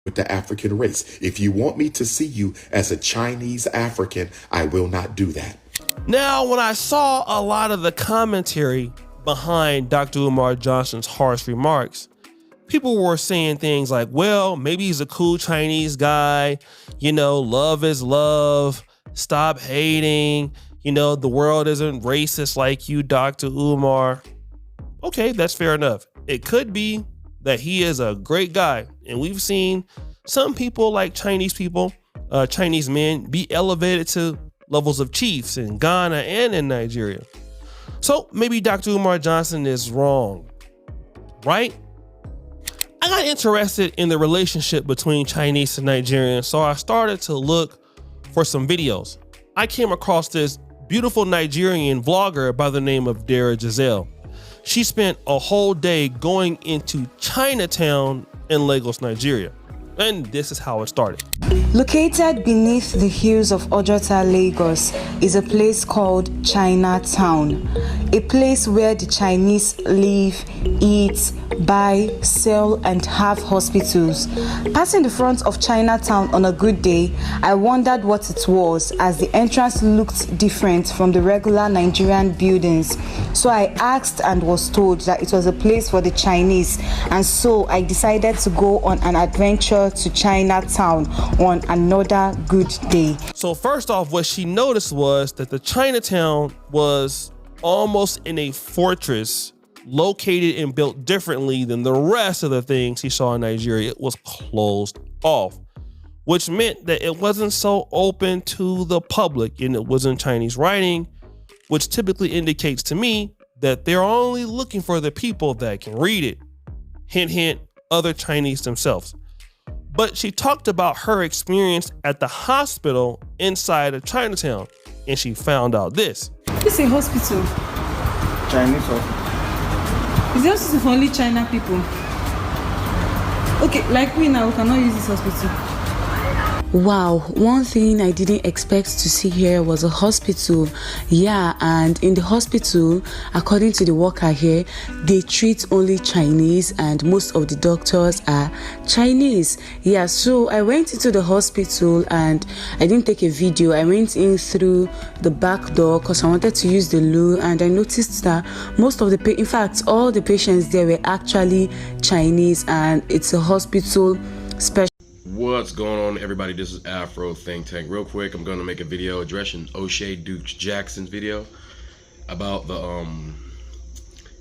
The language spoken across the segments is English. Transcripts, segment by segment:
with the African race. If you want me to see you as a Chinese African, I will not do that. Now, when I saw a lot of the commentary behind Dr. Umar Johnson's harsh remarks, people were saying things like, well, maybe he's a cool Chinese guy, love is love, stop hating, the world isn't racist like you, Dr. Umar. Okay, that's fair enough. It could be that he is a great guy, and we've seen some people like Chinese men be elevated to levels of chiefs in Ghana and in Nigeria. So maybe Dr. Umar Johnson is wrong, right? I got interested in the relationship between Chinese and Nigerians, so I started to look for some videos. I came across this beautiful Nigerian vlogger by the name of Dara Giselle. She spent a whole day going into Chinatown in Lagos, Nigeria. And this is how it started. Located beneath the hills of Ojota, Lagos, is a place called Chinatown, a place where the Chinese live, eat, buy, sell, and have hospitals. Passing the front of Chinatown on a good day, I wondered what it was, as the entrance looked different from the regular Nigerian buildings. So I asked and was told that it was a place for the Chinese, and so I decided to go on an adventure to Chinatown on another good day. So first off, what she noticed was that the Chinatown was almost in a fortress, located and built differently than the rest of the things she saw in Nigeria. It was closed off, which meant that it wasn't so open to the public, and it was in Chinese writing, which typically indicates to me that they're only looking for the people that can read it. Hint, hint, other Chinese themselves. But she talked about her experience at the hospital inside of Chinatown, and she found out this. This is a hospital. Chinese hospital. Is the hospital for only China people? Okay, like we now, we cannot use this hospital. Wow, one thing I didn't expect to see here was a hospital. Yeah, and in the hospital, according to the worker here, they treat only Chinese, and most of the doctors are Chinese. Yeah, so I went into the hospital and I didn't take a video. I went in through the back door because I wanted to use the loo, and I noticed that most of in fact, all the patients there were actually Chinese, and it's a hospital special. What's going on, everybody? This is Afrothinktank. Real quick, I'm going to make a video addressing O'Shea Dukes Jackson's video about the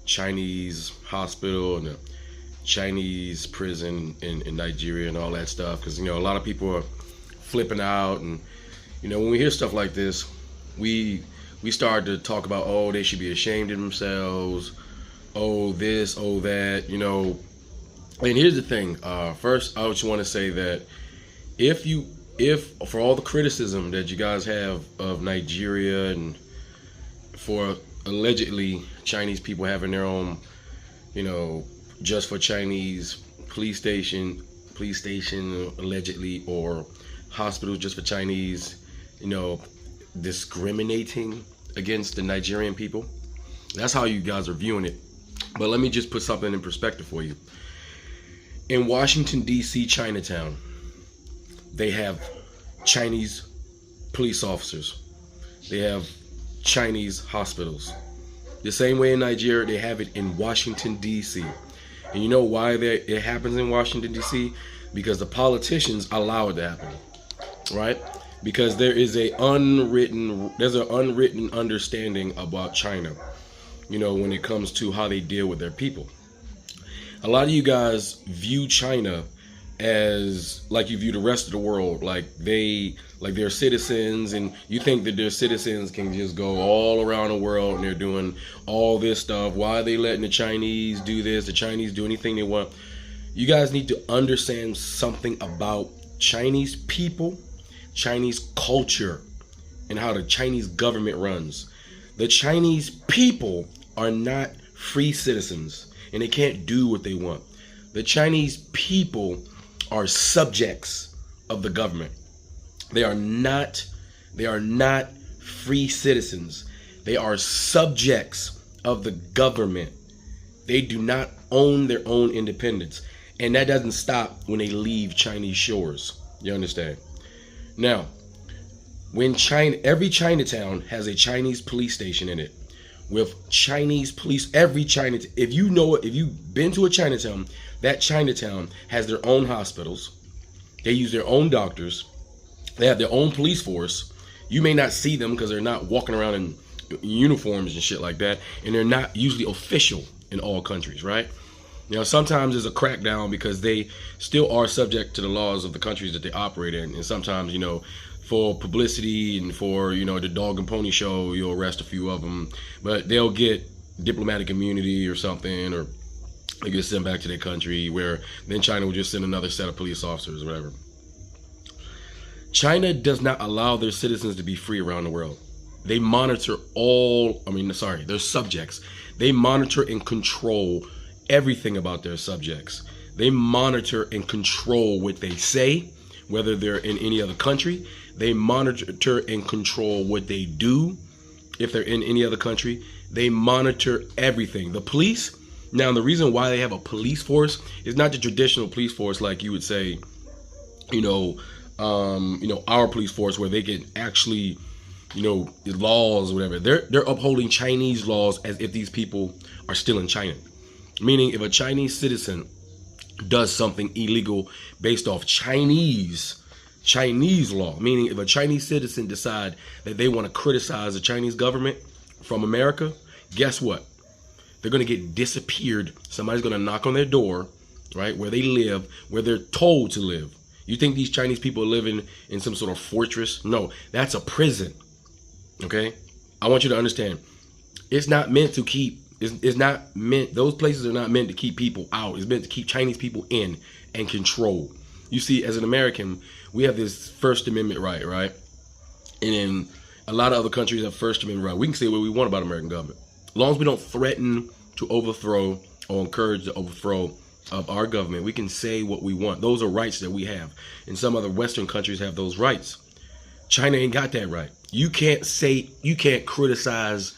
Chinese hospital and the Chinese prison in Nigeria and all that stuff. Because, a lot of people are flipping out. And, when we hear stuff like this, we start to talk about, oh, they should be ashamed of themselves. Oh, this, oh, that, And here's the thing. First, I just want to say that if for all the criticism that you guys have of Nigeria and for allegedly Chinese people having their own, just for Chinese police station allegedly, or hospitals just for Chinese, discriminating against the Nigerian people. That's how you guys are viewing it. But let me just put something in perspective for you. In Washington, D.C., Chinatown, they have Chinese police officers. They have Chinese hospitals. The same way in Nigeria, they have it in Washington, D.C. And you know why it happens in Washington, D.C.? Because the politicians allow it to happen, right? Because there's an unwritten understanding about China, when it comes to how they deal with their people. A lot of you guys view China as like you view the rest of the world, like they're citizens, and you think that their citizens can just go all around the world and they're doing all this stuff. Why are they letting the Chinese do this? The Chinese do anything they want. You guys need to understand something about Chinese people, Chinese culture, and how the Chinese government runs. The Chinese people are not free citizens, and they can't do what they want. The Chinese people are subjects of the government. They are not free citizens. They are subjects of the government. They do not own their own independence. And that doesn't stop when they leave Chinese shores. You understand? Now, when every Chinatown has a Chinese police station in it with Chinese police, if you've been to a Chinatown, that Chinatown has their own hospitals. They use their own doctors. They have their own police force. You may not see them because they're not walking around in uniforms and shit like that. And they're not usually official in all countries, right? You know, sometimes there's a crackdown because they still are subject to the laws of the countries that they operate in. And sometimes, you know, for publicity and for, you know, the dog and pony show, you'll arrest a few of them. But they'll get diplomatic immunity or something, or they get sent back to their country, where then China will just send another set of police officers or whatever. China does not allow their citizens to be free around the world. They monitor their subjects. They monitor and control everything about their subjects. They monitor and control what they say, whether they're in any other country. They monitor and control what they do if they're in any other country. They monitor everything. The police, now the reason why they have a police force is not the traditional police force like you would say, our police force, where they can actually, laws or whatever. They're upholding Chinese laws as if these people are still in China. Meaning if a Chinese citizen does something illegal based off Chinese law, meaning if a Chinese citizen decide that they want to criticize the Chinese government from America, guess what? They're going to get disappeared. Somebody's going to knock on their door, right, where they live, where they're told to live. You think these Chinese people are living in some sort of fortress? No, that's a prison. Okay? I want you to understand. It's not meant to keep, those places are not meant to keep people out. It's meant to keep Chinese people in and control. You see, as an American, we have this First Amendment right? And in a lot of other countries have First Amendment right. We can say what we want about American government. As long as we don't threaten to overthrow or encourage the overthrow of our government, we can say what we want. Those are rights that we have. And some other Western countries have those rights. China ain't got that right. You can't criticize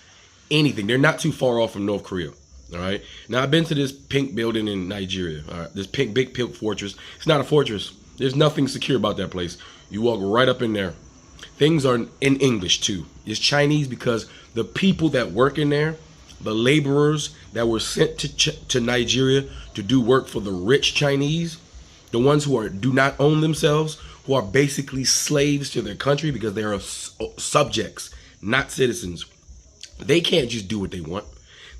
anything. They're not too far off from North Korea. All right. Now, I've been to this pink building in Nigeria. All right. This big pink fortress. It's not a fortress. There's nothing secure about that place. You walk right up in there. Things are in English too. It's Chinese because the people that work in there, the laborers that were sent to Nigeria to do work for the rich Chinese, the ones who do not own themselves, who are basically slaves to their country because they are subjects, not citizens. They can't just do what they want.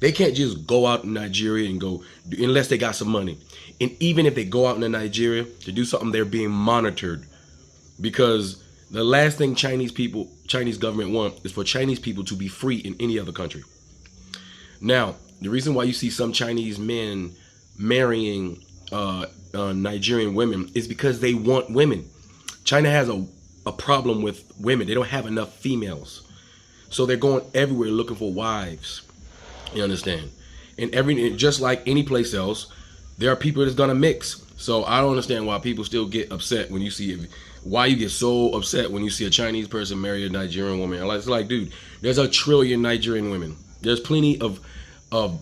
They can't just go out in Nigeria and go, unless they got some money. And even if they go out into Nigeria to do something, they're being monitored, because the last thing Chinese government want is for Chinese people to be free in any other country. Now, the reason why you see some Chinese men marrying Nigerian women is because they want women. China has a problem with women. They don't have enough females. So they're going everywhere looking for wives. You understand? And just like any place else, there are people that's gonna mix. So I don't understand why people still get upset when you see why you get so upset when you see a Chinese person marry a Nigerian woman. It's like, dude, there's 1 trillion Nigerian women. There's plenty of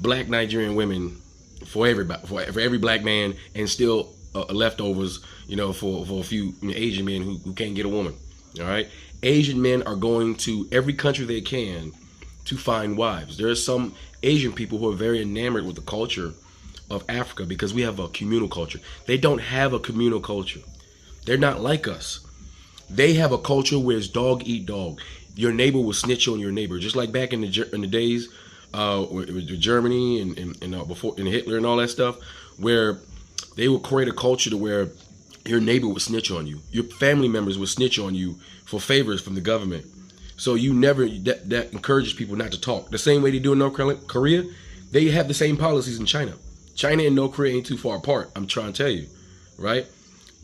black Nigerian women for everybody, for every black man, and still leftovers, for a few Asian men who can't get a woman. All right, Asian men are going to every country they can to find wives. There are some Asian people who are very enamored with the culture of Africa because we have a communal culture. They don't have a communal culture. They're not like us. They have a culture where it's dog eat dog. Your neighbor will snitch on your neighbor, just like back in the days with Germany and before in Hitler and all that stuff, where they would create a culture to where your neighbor would snitch on you. Your family members would snitch on you for favors from the government. So that encourages people not to talk. The same way they do in North Korea, they have the same policies in China. China and North Korea ain't too far apart. I'm trying to tell you, right?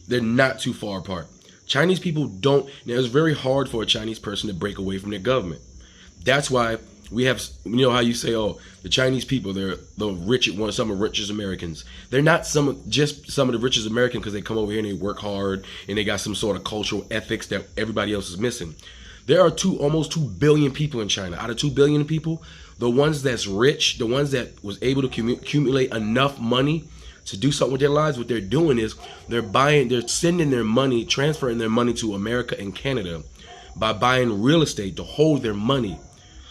They're not too far apart. Chinese people don't. Now, it's very hard for a Chinese person to break away from their government. That's why we have, how you say, oh, the Chinese people, they're the richest ones, some of the richest Americans. They're not some of the richest Americans because they come over here and they work hard and they got some sort of cultural ethics that everybody else is missing. There are almost 2 billion people in China. Out of 2 billion people, the ones that's rich, the ones that was able to accumulate enough money to do something with their lives, what they're doing is they're sending their money, transferring their money to America and Canada by buying real estate to hold their money.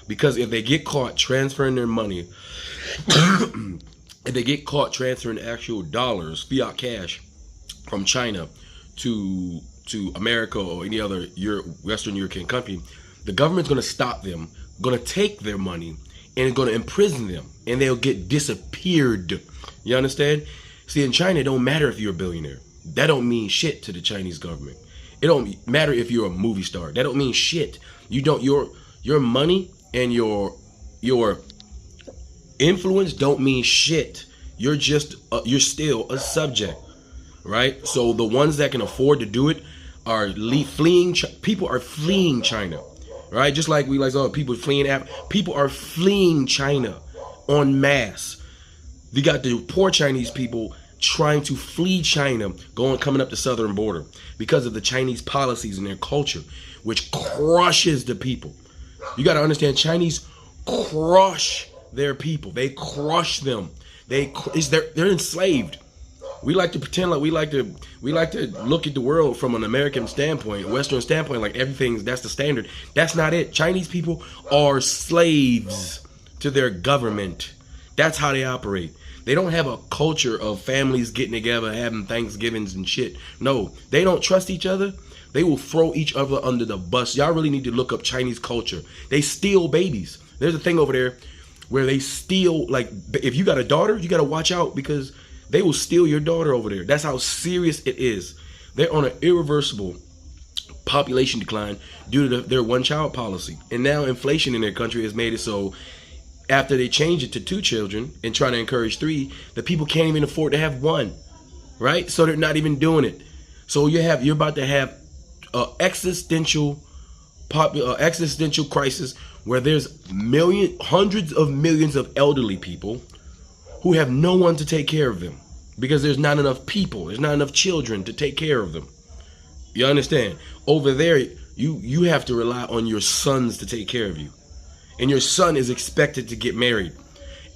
Because if they get caught transferring their money, if they get caught transferring actual dollars, fiat cash, from China to America or any other Western European country, the government's going to stop them, going to take their money, and going to imprison them, and they'll get disappeared. You understand? See, in China, it don't matter if you're a billionaire. That don't mean shit to the Chinese government. It don't matter if you're a movie star. That don't mean shit. You don't your money and your influence don't mean shit. You're just you're still a subject, right? So the ones that can afford to do it are fleeing. People are fleeing China, right? Just like people fleeing. People are fleeing China en masse. You got the poor Chinese people trying to flee China, coming up the southern border because of the Chinese policies and their culture, which crushes the people. You got to understand, Chinese crush their people. They crush them. They're enslaved. We like to pretend like we like to look at the world from an American standpoint, Western standpoint, like that's the standard. That's not it. Chinese people are slaves to their government. That's how they operate. They don't have a culture of families getting together, having Thanksgivings and shit. No, they don't trust each other. They will throw each other under the bus. Y'all really need to look up Chinese culture. They steal babies. There's a thing over there where they steal, like, if you got a daughter, you got to watch out because they will steal your daughter over there. That's how serious it is. They're on an irreversible population decline due to their one-child policy. And now inflation in their country has made it so after they change it to 2 children and try to encourage 3, the people can't even afford to have 1, right? So they're not even doing it. So you're about to have an existential crisis where there's hundreds of millions of elderly people who have no one to take care of them because there's not enough people, there's not enough children to take care of them. You understand? Over there, you have to rely on your sons to take care of you. And your son is expected to get married.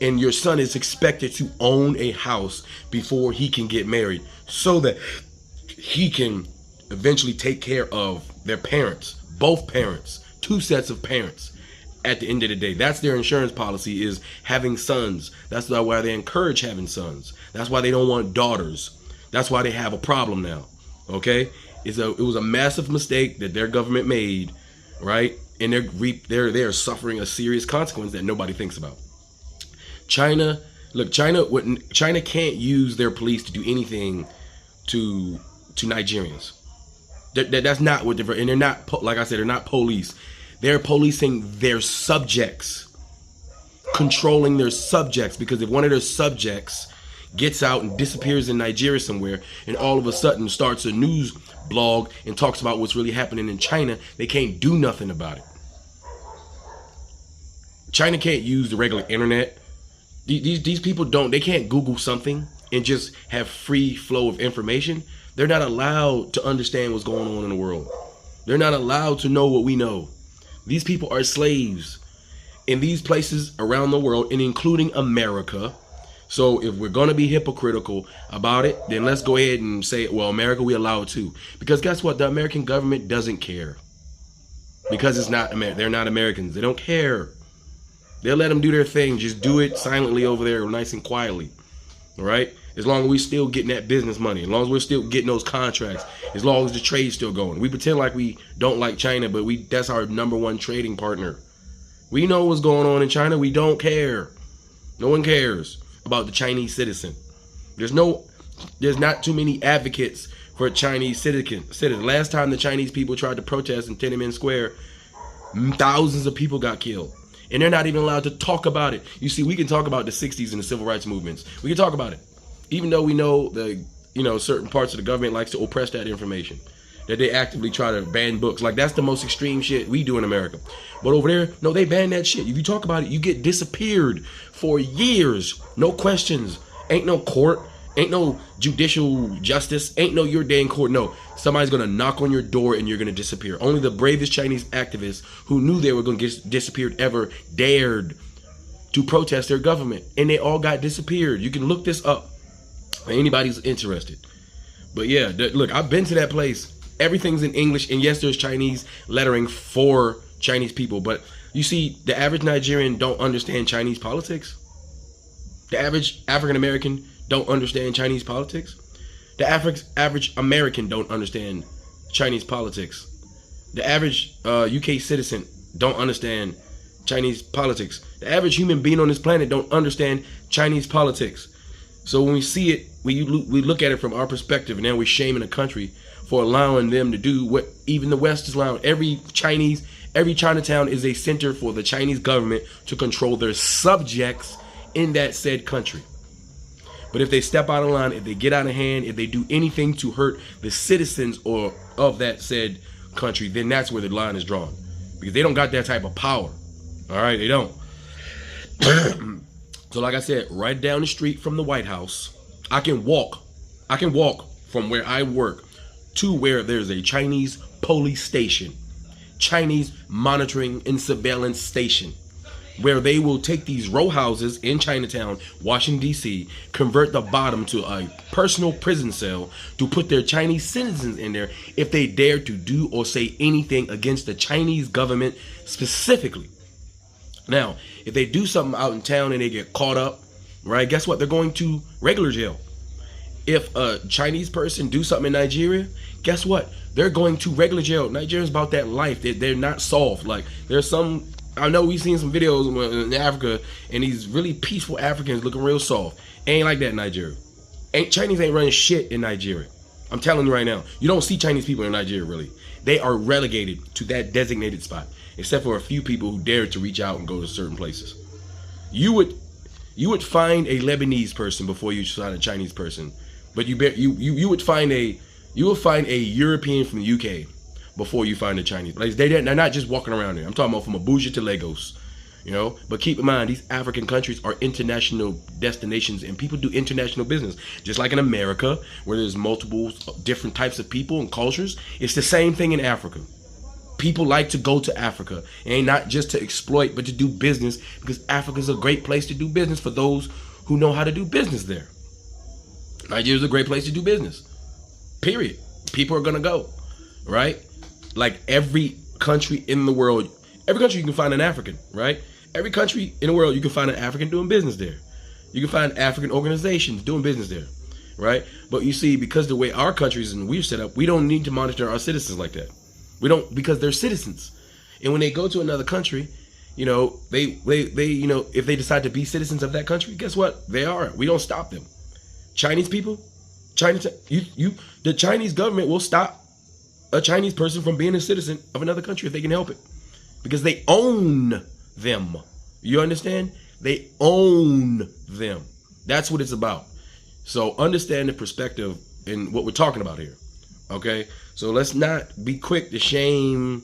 And your son is expected to own a house before he can get married so that he can eventually take care of their parents, both parents, 2 sets of parents. At the end of the day, that's their insurance policy, is having sons. That's why they encourage having sons. That's why they don't want daughters. That's why they have a problem now. Okay? It was a massive mistake that their government made, right? And they're suffering a serious consequence that nobody thinks about. China can't use their police to do anything to Nigerians. That's not what and they're not, like I said, they're not police. They're policing their subjects, controlling their subjects, because if one of their subjects gets out and disappears in Nigeria somewhere and all of a sudden starts a news blog and talks about what's really happening in China, they can't do nothing about it. China can't use the regular internet. These people they can't Google something and just have free flow of information. They're not allowed to understand what's going on in the world. They're not allowed to know what we know. These people are slaves in these places around the world, and including America. So if we're going to be hypocritical about it, then let's go ahead and say, well, America, we allow it too. Because guess what? The American government doesn't care. Because they're not Americans. They don't care. They'll let them do their thing. Just do it silently over there, nice and quietly. All right? As long as we're still getting that business money, as long as we're still getting those contracts, as long as the trade's still going. We pretend like we don't like China, but that's our #1 trading partner. We know what's going on in China. We don't care. No one cares about the Chinese citizen. There's not too many advocates for Chinese citizens. Last time the Chinese people tried to protest in Tiananmen Square, thousands of people got killed. And they're not even allowed to talk about it. You see, we can talk about the 60s and the civil rights movements. We can talk about it. Even though we know certain parts of the government likes to oppress that information, that they actively try to ban books. Like, that's the most extreme shit we do in America. But over there, no, they ban that shit. If you talk about it, you get disappeared for years. No questions. Ain't no court. Ain't no judicial justice. Ain't no your day in court. No, somebody's gonna knock on your door and you're gonna disappear. Only the bravest Chinese activists who knew they were gonna get disappeared ever dared to protest their government, and they all got disappeared. You can look this up. anybody's interested. But yeah, look, I've been to that place. Everything's in English, and yes, there's Chinese lettering for Chinese people, but you see, the average Nigerian don't understand Chinese politics. The average African American don't understand Chinese politics. The average American don't understand Chinese politics. The average UK citizen don't understand Chinese politics. The average human being on this planet don't understand Chinese politics. So when we see it, we look at it from our perspective, and now we're shaming a country for allowing them to do what even the West is allowing. Every Chinatown is a center for the Chinese government to control their subjects in that said country. But if they step out of line, if they get out of hand, if they do anything to hurt the citizens or of that said country, then that's where the line is drawn. Because they don't got that type of power. All right, they don't. So like I said, right down the street from the White House, I can walk from where I work to where there's a Chinese police station, Chinese monitoring and surveillance station, where they will take these row houses in Chinatown, Washington, D.C., convert the bottom to a personal prison cell to put their Chinese citizens in there if they dare to do or say anything against the Chinese government specifically. Now, if they do something out in town and they get caught up, right, guess what? They're going to regular jail. If a Chinese person do something in Nigeria, guess what? They're going to regular jail. Nigerians about that life. They're not soft. Like, there's some, I know we've seen some videos in Africa, and these really peaceful Africans looking real soft. Ain't like that in Nigeria. Chinese ain't running shit in Nigeria. I'm telling you right now. You don't see Chinese people in Nigeria, really. They are relegated to that designated spot, except for a few people who dare to reach out and go to certain places. You would find a Lebanese person before you find a Chinese person, but you would find a European from the UK before you find a Chinese. Like, they're not just walking around there. I'm talking about from Abuja to Lagos, you know. But keep in mind, these African countries are international destinations, and people do international business. Just like in America, where there's multiple different types of people and cultures, it's the same thing in Africa. People like to go to Africa, and not just to exploit, but to do business, because Africa is a great place to do business for those who know how to do business there. Nigeria is a great place to do business. Period. People are gonna go, right? Like every country in the world, every country you can find an African, right? Every country in the world you can find an African doing business there. You can find African organizations doing business there, right? But you see, because the way our countries and we're set up, we don't need to monitor our citizens like that. We don't, because they're citizens. And when they go to another country, you know, they you know, if they decide to be citizens of that country, guess what? They are. We don't stop them. Chinese people, the Chinese government will stop a Chinese person from being a citizen of another country if they can help it, because they own them. You understand? They own them. That's what it's about. So understand the perspective in what we're talking about here. Okay, so let's not be quick to shame,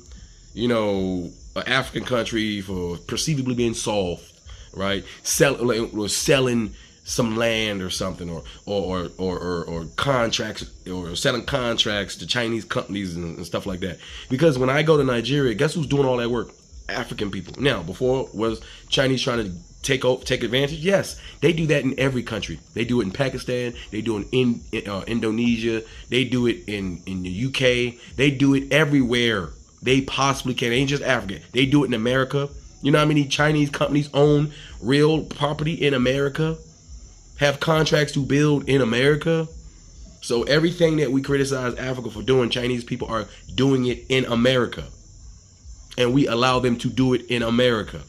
you know, an African country for perceivably being soft, right? Selling some land or something, or contracts, or selling contracts to Chinese companies and stuff like that. Because when I go to Nigeria, guess who's doing all that work? African people. Now, before, was Chinese trying to take advantage? Yes, they do that in every country. They do it in Pakistan. They do it in Indonesia. They do it in the UK. They do it everywhere they possibly can. It ain't just Africa. They do it in America. You know how many Chinese companies own real property in America? Have contracts to build in America? So everything that we criticize Africa for doing, Chinese people are doing it in America. And we allow them to do it in America.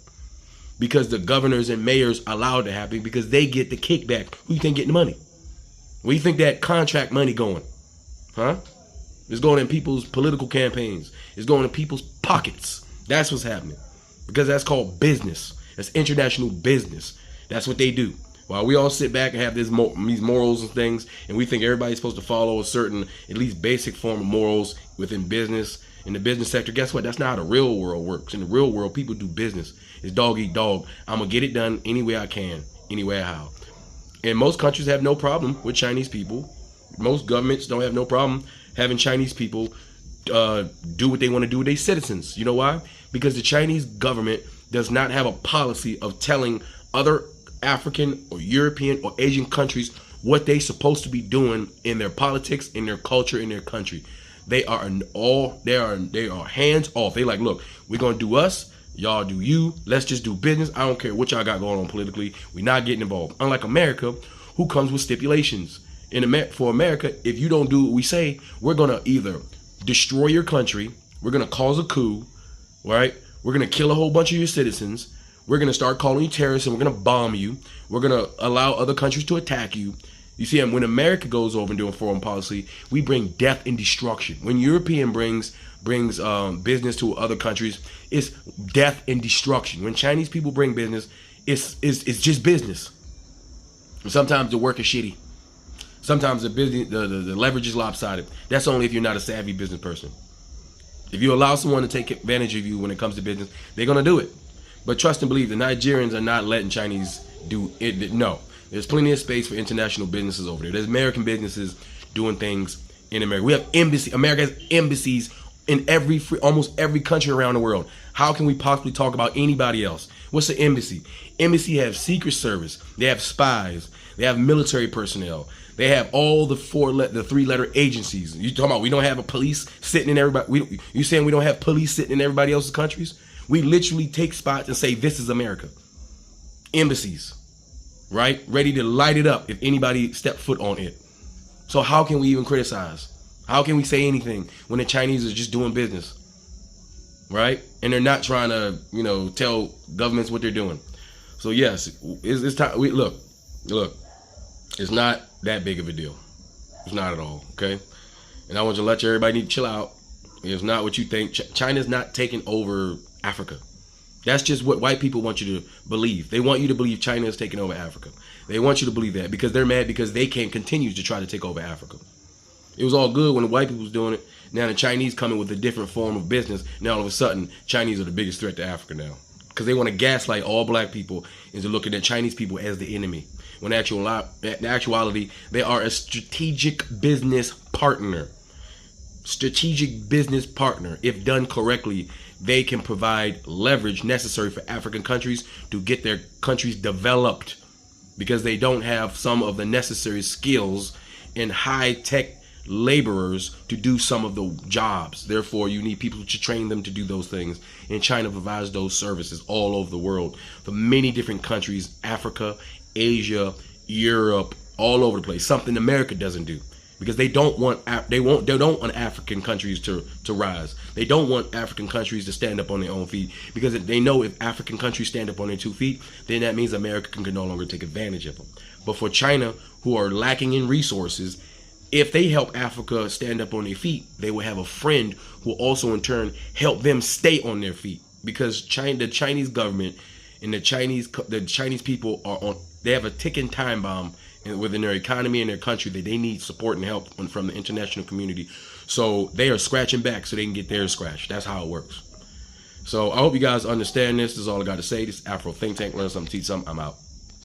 Because the governors and mayors allow it to happen, because they get the kickback. Who you think getting the money? Where you think that contract money going? Huh? It's going in people's political campaigns. It's going in people's pockets. That's what's happening. Because that's called business. That's international business. That's what they do. While we all sit back and have these morals and things, and we think everybody's supposed to follow a certain, at least basic form of morals within business, in the business sector, guess what? That's not how the real world works. In the real world, people do business. It's dog eat dog. I'm going to get it done any way I can, any way how. And most countries have no problem with Chinese people. Most governments don't have no problem having Chinese people do what they want to do with their citizens. You know why? Because the Chinese government does not have a policy of telling other African or European or Asian countries what they supposed to be doing in their politics, in their culture, in their country. They are hands off. They like, look, we're gonna do us, y'all do you. Let's just do business. I don't care what y'all got going on politically. We're not getting involved. Unlike America, who comes with stipulations. For America, if you don't do what we say, we're gonna either destroy your country, we're gonna cause a coup, right? We're gonna kill a whole bunch of your citizens. We're gonna start calling you terrorists, and we're gonna bomb you. We're gonna allow other countries to attack you. You see, and when America goes over and doing foreign policy, we bring death and destruction. When European brings business to other countries, it's death and destruction. When Chinese people bring business, it's just business. Sometimes the work is shitty. Sometimes the leverage is lopsided. That's only if you're not a savvy business person. If you allow someone to take advantage of you when it comes to business, they're gonna do it. But trust and believe, the Nigerians are not letting Chinese do it. No. There's plenty of space for international businesses over there. There's American businesses doing things in America. We have embassies. America has embassies in almost every country around the world. How can we possibly talk about anybody else? What's an embassy? Embassy have Secret Service. They have spies. They have military personnel. They have all the three-letter agencies. You talking about we don't have a police sitting in everybody? You saying we don't have police sitting in everybody else's countries? We literally take spots and say this is America. Embassies. Right? Ready to light it up if anybody step foot on it. So how can we even criticize? How can we say anything when the Chinese are just doing business? Right? And they're not trying to, tell governments what they're doing. So yes, it's time. Look, it's not that big of a deal. It's not at all, okay? And I want to let everybody need to chill out. It's not what you think. China's not taking over Africa. That's just what white people want you to believe. They want you to believe China is taking over Africa. They want you to believe that because they're mad because they can't continue to try to take over Africa. It was all good when the white people was doing it. Now the Chinese coming with a different form of business. Now all of a sudden, Chinese are the biggest threat to Africa now. Because they want to gaslight all black people into looking at Chinese people as the enemy. When in actuality, they are a strategic business partner. Strategic business partner. If done correctly, they can provide leverage necessary for African countries to get their countries developed because they don't have some of the necessary skills and high-tech laborers to do some of the jobs. Therefore, you need people to train them to do those things. And China provides those services all over the world for many different countries, Africa, Asia, Europe, all over the place. Something America doesn't do. Because they don't want African countries to rise. They don't want African countries to stand up on their own feet. Because they know if African countries stand up on their 2 feet, then that means America can no longer take advantage of them. But for China, who are lacking in resources, if they help Africa stand up on their feet, they will have a friend who will also in turn help them stay on their feet. Because the Chinese government and the Chinese people they have a ticking time bomb within their economy and their country that they need support and help from the international community. So they are scratching back so they can get theirs scratched. That's how it works. So I hope you guys understand this. This is all I got to say. This is Afro Think Tank. Learn something, teach something. I'm out.